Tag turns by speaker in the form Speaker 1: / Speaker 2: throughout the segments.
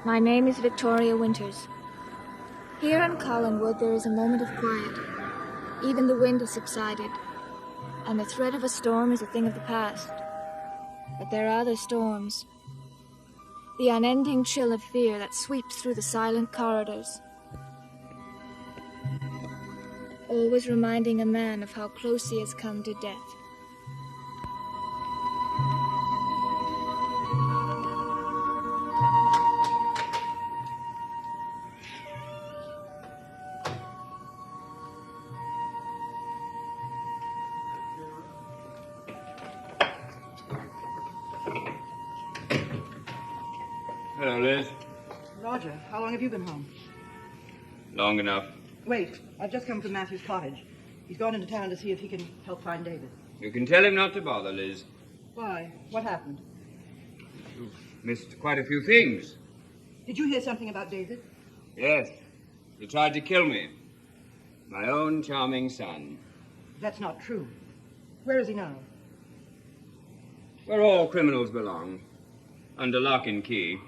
Speaker 1: My name is Victoria Winters. Here in Collinwood there is a moment of quiet. Even the wind has subsided, and the threat of a storm is a thing of the past. But there are other storms. The unending chill of fear that sweeps through the silent corridors. Always reminding a man of how close he has come to death.
Speaker 2: Hello, Liz.
Speaker 3: Roger, how long have you been home?
Speaker 2: Long enough.
Speaker 3: Wait, I've just come from Matthew's cottage. He's gone into town to see if he can help find David.
Speaker 2: You can tell him not to bother, Liz.
Speaker 3: Why? What happened?
Speaker 2: You've missed quite a few things.
Speaker 3: Did you hear something about David?
Speaker 2: Yes. He tried to kill me. My own charming son.
Speaker 3: That's not true. Where is he now?
Speaker 2: Where all criminals belong. Under lock and key.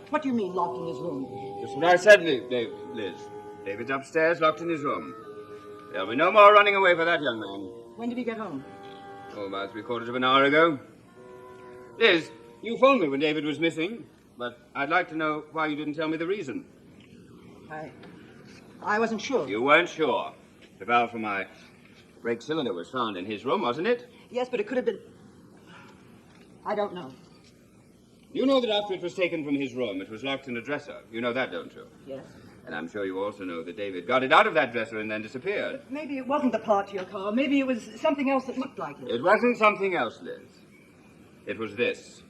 Speaker 3: What do you mean, locked in his room?
Speaker 2: Just what I said, Liz. David's upstairs, locked in his room. There'll be no more running away for that young man.
Speaker 3: When did he get home?
Speaker 2: Oh, about 3/4 of an hour ago. Liz, you phoned me when David was missing, but I'd like to know why you didn't tell me the reason.
Speaker 3: I wasn't sure.
Speaker 2: You weren't sure. The valve for my brake cylinder was found in his room, wasn't it?
Speaker 3: Yes, but it could have been... I don't know.
Speaker 2: You know that after it was taken from his room, it was locked in a dresser. You know that, don't you?
Speaker 3: Yes.
Speaker 2: And I'm sure you also know that David got it out of that dresser and then disappeared.
Speaker 3: But maybe it wasn't the part to your car. Maybe it was something else that looked like it.
Speaker 2: It wasn't something else, Liz. It was this.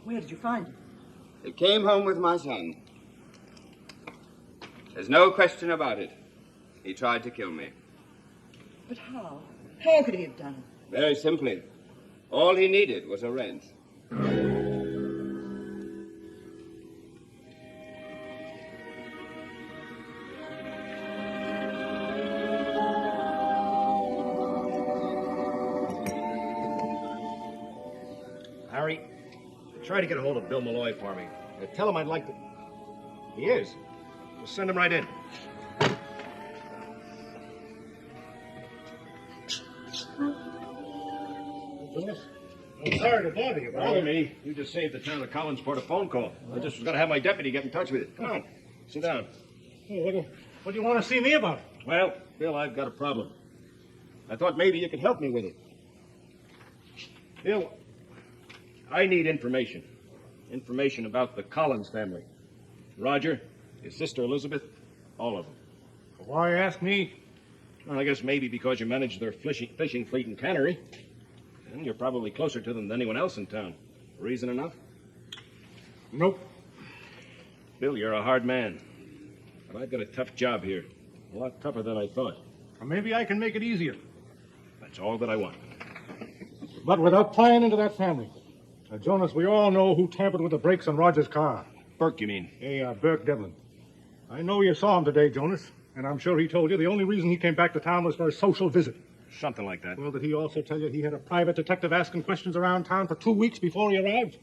Speaker 3: Where did you find it?
Speaker 2: It came home with my son. There's no question about it. He tried to kill me.
Speaker 3: But how? How could he have done it?
Speaker 2: Very simply. All he needed was a wrench.
Speaker 4: Harry, try to get a hold of Bill Malloy for me. Tell him I'd like to... He is. Just send him right in. I'm sorry to bother you. Bother me? You just saved the town of Collinsport a phone call. I just was going to have my deputy get in touch with you. Come on, sit down.
Speaker 5: Hey, what do you want to see me about?
Speaker 4: Well, Bill, I've got a problem. I thought maybe you could help me with it. Bill, I need information. Information about the Collins family. Roger, his sister Elizabeth, all of them.
Speaker 5: Why ask me?
Speaker 4: Well, I guess maybe because you manage their fishing fleet and cannery. And you're probably closer to them than anyone else in town. Reason enough?
Speaker 5: Nope.
Speaker 4: Bill, you're a hard man. But I've got a tough job here. A lot tougher than I thought.
Speaker 5: Or maybe I can make it easier.
Speaker 4: That's all that I want.
Speaker 5: But without prying into that family. Now, Jonas, we all know who tampered with the brakes on Roger's car.
Speaker 4: Burke, you mean?
Speaker 5: Hey, Burke Devlin. I know you saw him today, Jonas, and I'm sure he told you the only reason he came back to town was for a social visit.
Speaker 4: Something like that.
Speaker 5: Well, did he also tell you he had a private detective asking questions around town for 2 weeks before he arrived?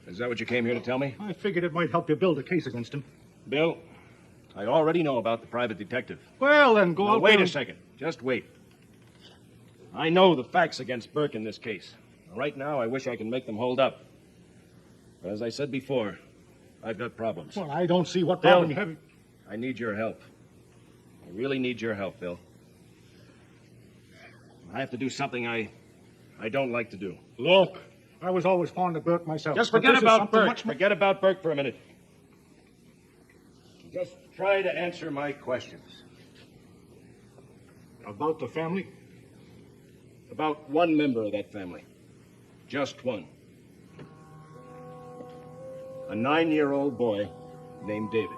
Speaker 4: Is that what you came here to tell me?
Speaker 5: I figured it might help you build a case against him.
Speaker 4: Bill, I already know about the private detective.
Speaker 5: Well, then go
Speaker 4: Now,
Speaker 5: out
Speaker 4: wait
Speaker 5: there
Speaker 4: a second. Just wait. I know the facts against Burke in this case. Right now, I wish I could make them hold up. But as I said before, I've got problems.
Speaker 5: Well, I don't see what problem you
Speaker 4: Bill,
Speaker 5: have.
Speaker 4: I need your help. I really need your help, Bill. I have to do something I don't like to do.
Speaker 5: Look, I was always fond of Burke myself.
Speaker 4: Just
Speaker 5: but
Speaker 4: forget
Speaker 5: this is
Speaker 4: about
Speaker 5: something
Speaker 4: Burke.
Speaker 5: much more-
Speaker 4: Forget about Burke for a minute. Just try to answer my questions.
Speaker 5: About the family?
Speaker 4: About one member of that family. Just one. A 9-year-old boy named David.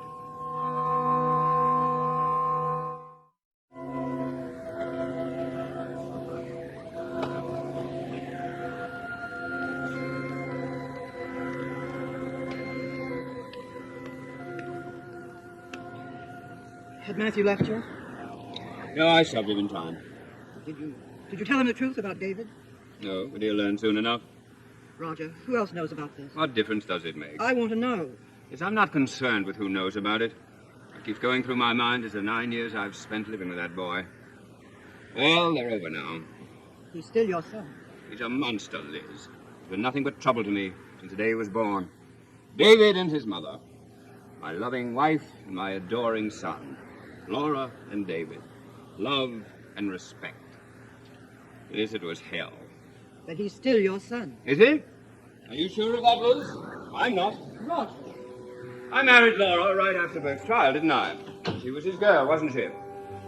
Speaker 3: Had Matthew left you?
Speaker 2: No, I shoved him in time.
Speaker 3: Did you tell him the truth about David?
Speaker 2: No, but he'll learn soon enough.
Speaker 3: Roger, who else knows about this?
Speaker 2: What difference does it make?
Speaker 3: I want to know.
Speaker 2: Yes, I'm not concerned with who knows about it. What keeps going through my mind is the 9 years I've spent living with that boy. Well, they're over now.
Speaker 3: He's still your son.
Speaker 2: He's a monster, Liz. He's been nothing but trouble to me since the day he was born. David and his mother. My loving wife and my adoring son. Laura and David. Love and respect. This, it was hell.
Speaker 3: But he's still your son.
Speaker 2: Is he? Are you sure of that, Liz? I'm not.
Speaker 3: Roger.
Speaker 2: I married Laura right after Bert's trial, didn't I? She was his girl, wasn't she?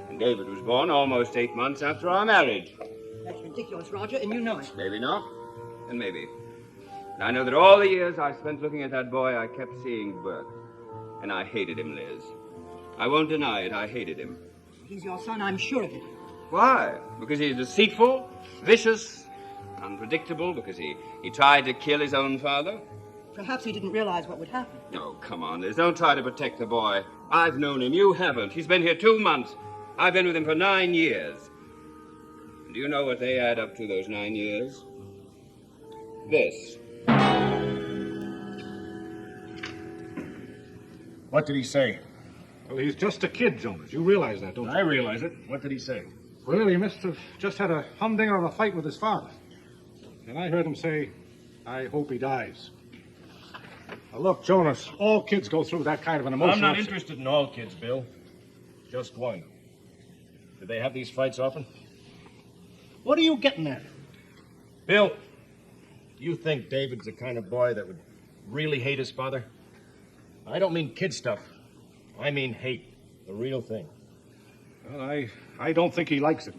Speaker 2: And David was born almost 8 months after our marriage.
Speaker 3: That's ridiculous, Roger, and you know it.
Speaker 2: Maybe not, and maybe. And I know that all the years I spent looking at that boy, I kept seeing Bert. And I hated him, Liz. I won't deny it, I hated him.
Speaker 3: He's your son, I'm sure of it.
Speaker 2: Why? Because he's deceitful, vicious, unpredictable, because he tried to kill his own father?
Speaker 3: Perhaps he didn't realize what would happen.
Speaker 2: Oh, come on, Liz. Don't try to protect the boy. I've known him. You haven't. He's been here 2 months. I've been with him for 9 years. And do you know what they add up to, those 9 years? This.
Speaker 4: What did he say?
Speaker 5: Well, he's just a kid, Jonas. You realize that, don't you?
Speaker 4: I realize it. What did he say?
Speaker 5: Well, he must have just had a humdinger of a fight with his father. And I heard him say, I hope he dies. Now, look, Jonas, all kids go through that kind of an emotional...
Speaker 4: I'm not interested in all kids, Bill. Just one. Do they have these fights often?
Speaker 5: What are you getting at?
Speaker 4: Bill, do you think David's the kind of boy that would really hate his father? I don't mean kid stuff. I mean hate. The real thing.
Speaker 5: Well, I don't think he likes it.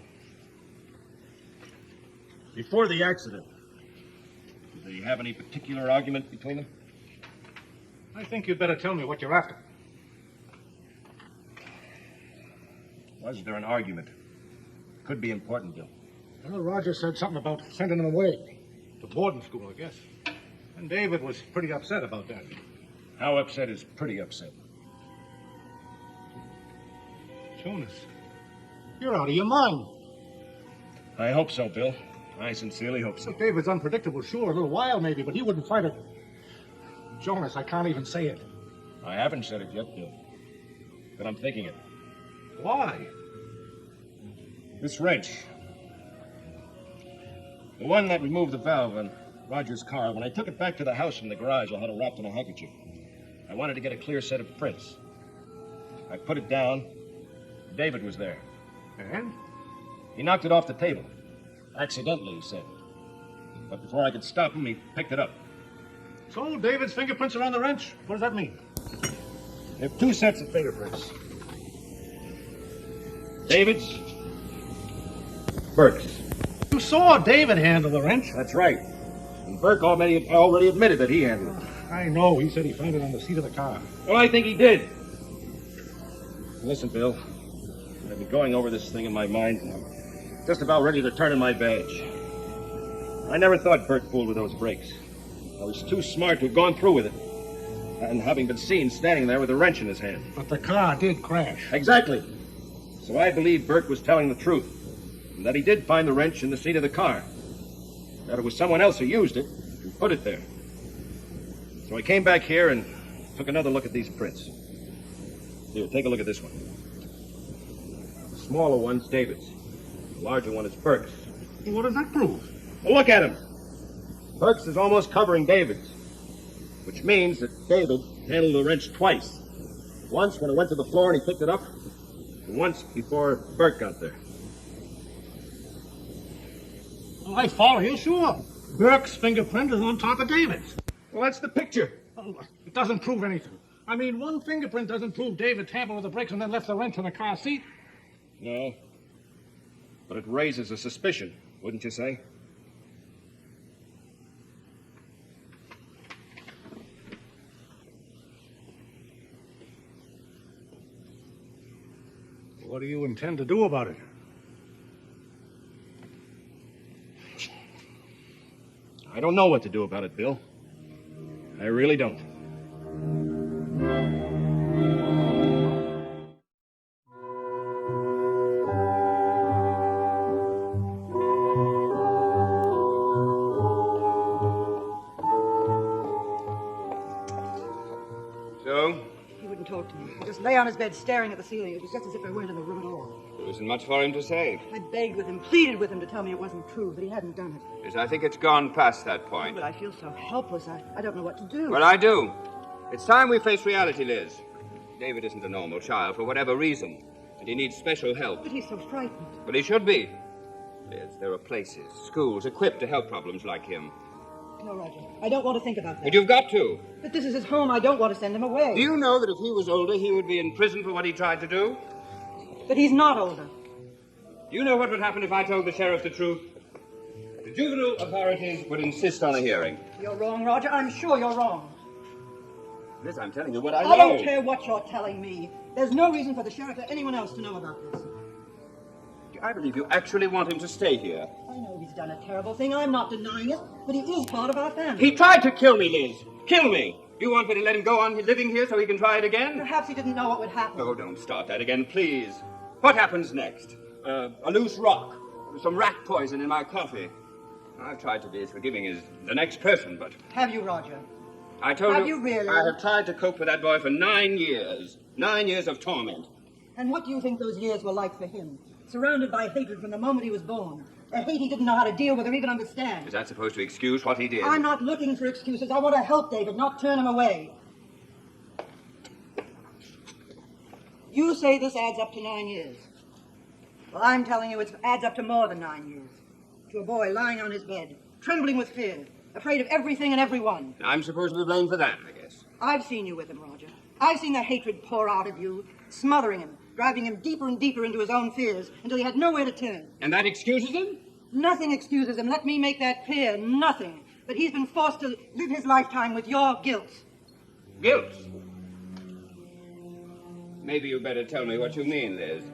Speaker 4: Before the accident, did they have any particular argument between them?
Speaker 5: I think you'd better tell me what you're after.
Speaker 4: Was there an argument? Could be important, Bill.
Speaker 5: Well, Roger said something about sending him away. To boarding school, I guess. And David was pretty upset about that.
Speaker 4: How upset is pretty upset?
Speaker 5: Jonas, you're out of your mind.
Speaker 4: I hope so, Bill. I sincerely hope so.
Speaker 5: Look, David's unpredictable, sure, a little while maybe, but he wouldn't fight it. Jonas, I can't even say it.
Speaker 4: I haven't said it yet, Bill. But I'm thinking it.
Speaker 5: Why?
Speaker 4: This wrench. The one that removed the valve on Roger's car. When I took it back to the house from the garage, I had it wrapped in a handkerchief. I wanted to get a clear set of prints. I put it down. David was there.
Speaker 5: And?
Speaker 4: He knocked it off the table. Accidentally, he said. But before I could stop him, he picked it up.
Speaker 5: So David's fingerprints are on the wrench? What does that mean?
Speaker 4: There are 2 sets of fingerprints. David's, Burke's.
Speaker 5: You saw David handle the wrench.
Speaker 4: That's right. And Burke already admitted that he handled it.
Speaker 5: I know. He said he found it on the seat of the car.
Speaker 4: Well, I think he did. Listen, Bill. I've been going over this thing in my mind, and I'm just about ready to turn in my badge. I never thought Burke fooled with those brakes. I was too smart to have gone through with it. And having been seen standing there with a wrench in his hand.
Speaker 5: But the car did crash.
Speaker 4: Exactly. So I believe Burke was telling the truth. And that he did find the wrench in the seat of the car. That it was someone else who used it and put it there. So I came back here and took another look at these prints. Here, take a look at this one. The smaller one's David's. The larger one is Burke's.
Speaker 5: What does that prove?
Speaker 4: Well, look at him. Burke's is almost covering David's. Which means that David handled the wrench twice. Once when it went to the floor and he picked it up, and once before Burke got there.
Speaker 5: Well, I follow you, sure. Burke's fingerprint is on top of David's.
Speaker 4: Well, that's the picture.
Speaker 5: Oh, it doesn't prove anything. I mean, one fingerprint doesn't prove David tampered with the brakes and then left the wrench in the car seat.
Speaker 4: No. But it raises a suspicion, wouldn't you say?
Speaker 5: What do you intend to do about it?
Speaker 4: I don't know what to do about it, Bill. I really don't.
Speaker 2: So?
Speaker 3: He wouldn't talk to me. He just lay on his bed staring at the ceiling. It was just as if I weren't in the room at all.
Speaker 2: There isn't much for him to say.
Speaker 3: I begged with him, pleaded with him to tell me it wasn't true, but he hadn't done it.
Speaker 2: Yes, I think it's gone past that point.
Speaker 3: But I feel so helpless. I don't know what to do.
Speaker 2: Well, I do. It's time we face reality, Liz. David isn't a normal child for whatever reason, and he needs special help.
Speaker 3: But he's so frightened.
Speaker 2: But he should be. Liz, there are places, schools equipped to help problems like him.
Speaker 3: No, Roger. I don't want to think about that.
Speaker 2: But you've got to.
Speaker 3: But this is his home. I don't want to send him away.
Speaker 2: Do you know that if he was older, he would be in prison for what he tried to do?
Speaker 3: But he's not older.
Speaker 2: Do you know what would happen if I told the sheriff the truth? The juvenile authorities would insist on a hearing.
Speaker 3: You're wrong, Roger. I'm sure you're wrong.
Speaker 2: Liz, I'm telling you what I know.
Speaker 3: I don't care what you're telling me. There's no reason for the sheriff or anyone else to know about this.
Speaker 2: I believe you actually want him to stay here.
Speaker 3: I know he's done a terrible thing. I'm not denying it. But he is part of our family.
Speaker 2: He tried to kill me, Liz. Kill me. You want me to let him go on living here so he can try it again?
Speaker 3: Perhaps he didn't know what would happen.
Speaker 2: Oh, don't start that again, please. What happens next? A loose rock. Some rat poison in my coffee. I've tried to be as forgiving as the next person, but...
Speaker 3: Have you, Roger?
Speaker 2: I told you...
Speaker 3: Have you really?
Speaker 2: I have tried to cope with that boy for 9 years. 9 years of torment.
Speaker 3: And what do you think those years were like for him? Surrounded by hatred from the moment he was born. A hate he didn't know how to deal with or even understand.
Speaker 2: Is that supposed to excuse what he did?
Speaker 3: I'm not looking for excuses. I want to help David, not turn him away. You say this adds up to 9 years. Well, I'm telling you it adds up to more than 9 years. To a boy lying on his bed, trembling with fear, afraid of everything and everyone.
Speaker 2: I'm supposed to be blamed for that, I guess.
Speaker 3: I've seen you with him, Roger. I've seen the hatred pour out of you, smothering him, driving him deeper and deeper into his own fears until he had nowhere to turn.
Speaker 2: And that excuses him?
Speaker 3: Nothing excuses him. Let me make that clear. Nothing. But he's been forced to live his lifetime with your guilt.
Speaker 2: Guilt? Maybe you better tell me what you mean, Liz.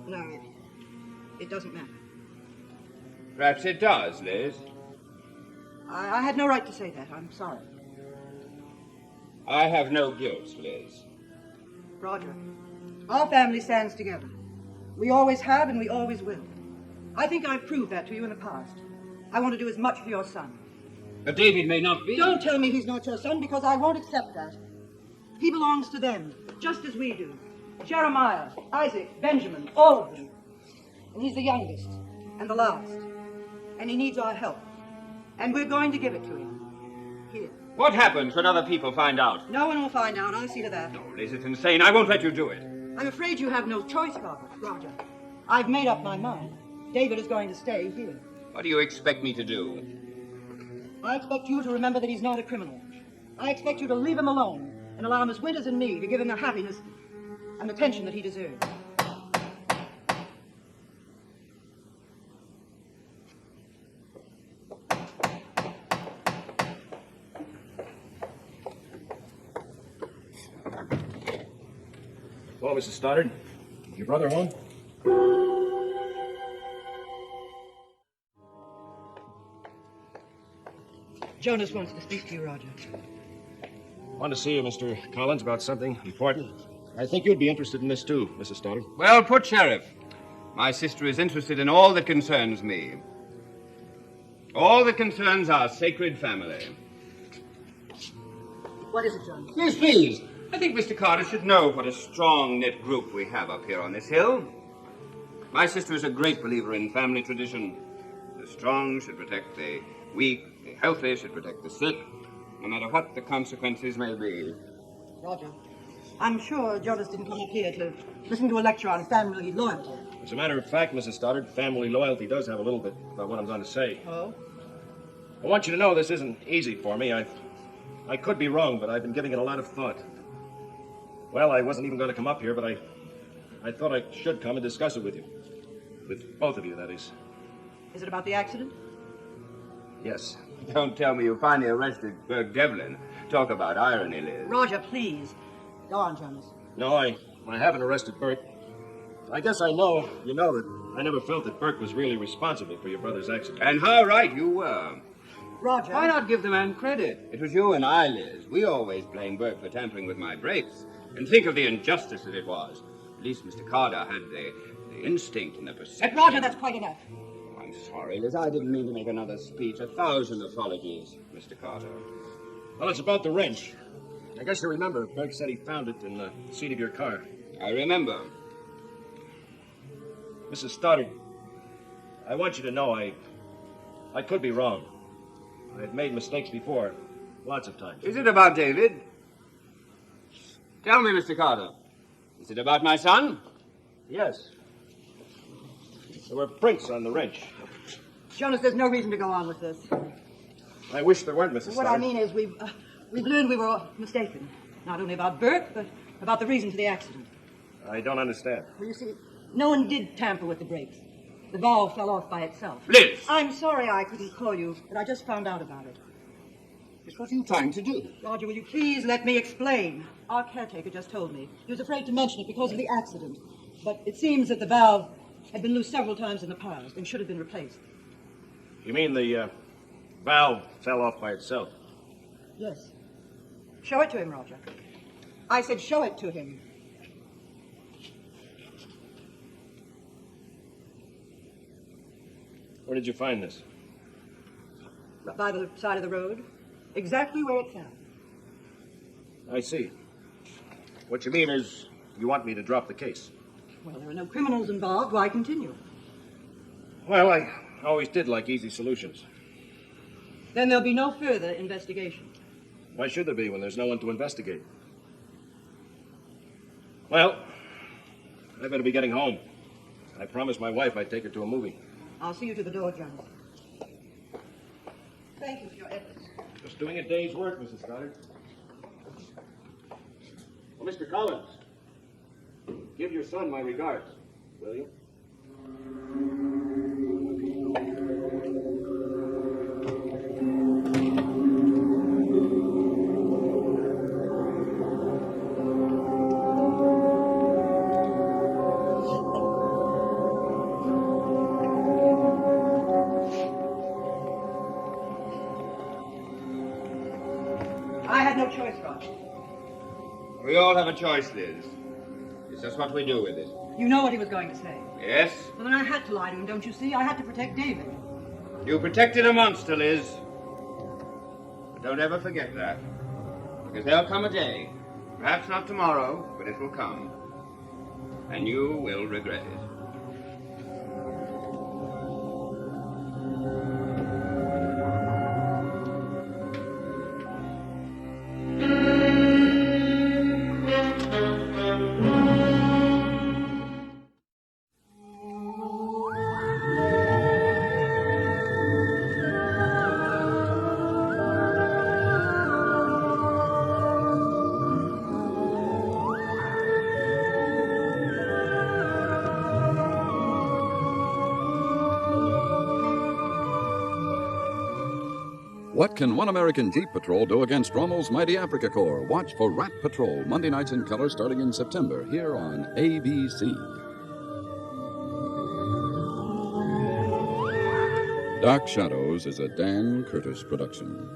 Speaker 3: No, it doesn't matter.
Speaker 2: Perhaps it does, Liz.
Speaker 3: I had no right to say that. I'm sorry.
Speaker 2: I have no guilt, Liz.
Speaker 3: Roger, our family stands together. We always have and we always will. I think I've proved that to you in the past. I want to do as much for your son.
Speaker 2: But David may not be.
Speaker 3: Don't tell me he's not your son, because I won't accept that. He belongs to them, just as we do. Jeremiah, Isaac, Benjamin, all of them. And he's the youngest and the last. And he needs our help. And we're going to give it to him. Here.
Speaker 2: What happens when other people find out?
Speaker 3: No one will find out. I'll see to that.
Speaker 2: No, Liz, it's insane. I won't let you do it.
Speaker 3: I'm afraid you have no choice, Father. Roger. I've made up my mind. David is going to stay here.
Speaker 2: What do you expect me to do?
Speaker 3: I expect you to remember that he's not a criminal. I expect you to leave him alone and allow Miss Winters and me to give him the happiness and attention that he deserves.
Speaker 4: Well, Mrs. Stoddard, is your brother home?
Speaker 3: Jonas wants to speak to you, Roger.
Speaker 4: I want to see you, Mr. Collins, about something important. I think you'd be interested in this, too, Mrs. Stoddard.
Speaker 2: Well put, Sheriff. My sister is interested in all that concerns me. All that concerns our sacred family.
Speaker 3: What is it, Jonas?
Speaker 2: Yes, please. I think Mr. Carter should know what a strong-knit group we have up here on this hill. My sister is a great believer in family tradition. The strong should protect the weak, the healthy should protect the sick, no matter what the consequences may be.
Speaker 3: Roger, I'm sure Jonas didn't come up here to listen to a lecture on family loyalty.
Speaker 4: As a matter of fact, Mrs. Stoddard, family loyalty does have a little bit about what I'm going to say.
Speaker 3: Oh?
Speaker 4: I want you to know this isn't easy for me. I could be wrong, but I've been giving it a lot of thought. Well, I wasn't even going to come up here, but I thought I should come and discuss it with you. With both of you, that is.
Speaker 3: Is it about the accident?
Speaker 4: Yes.
Speaker 2: Don't tell me you finally arrested Burke Devlin. Talk about irony, Liz.
Speaker 3: Roger, please. Go on, Jonas.
Speaker 4: No, I haven't arrested Bert. I guess I know, you know, that I never felt that Burke was really responsible for your brother's accident.
Speaker 2: And how right you were.
Speaker 3: Roger.
Speaker 2: Why not give the man credit? It was you and I, Liz. We always blame Burke for tampering with my brakes. And think of the injustice that it was. At least Mr. Carter had the instinct and the perception.
Speaker 3: Roger, that's quite enough.
Speaker 2: Oh, I'm sorry, Liz. I didn't mean to make another speech. 1,000 apologies, Mr. Carter.
Speaker 4: Well, it's about the wrench. I guess you remember, Burke said he found it in the seat of your car.
Speaker 2: I remember.
Speaker 4: Mrs. Stoddard, I want you to know I could be wrong. I've made mistakes before, lots of times.
Speaker 2: Is it about David? Tell me, Mr. Carter. Is it about my son?
Speaker 4: Yes. There were prints on the wrench.
Speaker 3: Jonas, there's no reason to go on with this.
Speaker 4: I wish there weren't, Mrs.
Speaker 3: What
Speaker 4: Stoddard.
Speaker 3: I mean is we've learned we were mistaken. Not only about Burke, but about the reason for the accident.
Speaker 4: I don't understand.
Speaker 3: Well, you see, no one did tamper with the brakes. The valve fell off by itself.
Speaker 2: Liz!
Speaker 3: I'm sorry I couldn't call you, but I just found out about it.
Speaker 2: Liz, what are you trying to do?
Speaker 3: Roger, will you please let me explain? Our caretaker just told me. He was afraid to mention it because of the accident. But it seems that the valve had been loose several times in the past and should have been replaced.
Speaker 4: You mean the valve fell off by itself?
Speaker 3: Yes. Show it to him, Roger. I said show it to him.
Speaker 4: Where did you find this?
Speaker 3: By the side of the road. Exactly where it fell.
Speaker 4: I see. What you mean is you want me to drop the case.
Speaker 3: Well, there are no criminals involved. Why continue?
Speaker 4: Well, I always did like easy solutions.
Speaker 3: Then there'll be no further investigation.
Speaker 4: Why should there be when there's no one to investigate? Well, I better be getting home. I promised my wife I'd take her to a movie.
Speaker 3: I'll see you to the door, John. Thank you for your efforts.
Speaker 4: Just doing a day's work, Mrs. Stoddard. Well, Mr. Collins, give your son my regards, will you?
Speaker 3: I had no choice, Roger.
Speaker 2: We all have a choice, Liz. It's just what we do with it.
Speaker 3: You know what he was going to say.
Speaker 2: Yes?
Speaker 3: Well, then I had to lie to him, don't you see? I had to protect David.
Speaker 2: You protected a monster, Liz. But don't ever forget that. Because there'll come a day, perhaps not tomorrow, but it will come. And you will regret it.
Speaker 6: What can one American Jeep Patrol do against Rommel's mighty Africa Corps? Watch for Rat Patrol, Monday nights in color starting in September, here on ABC. Dark Shadows is a Dan Curtis production.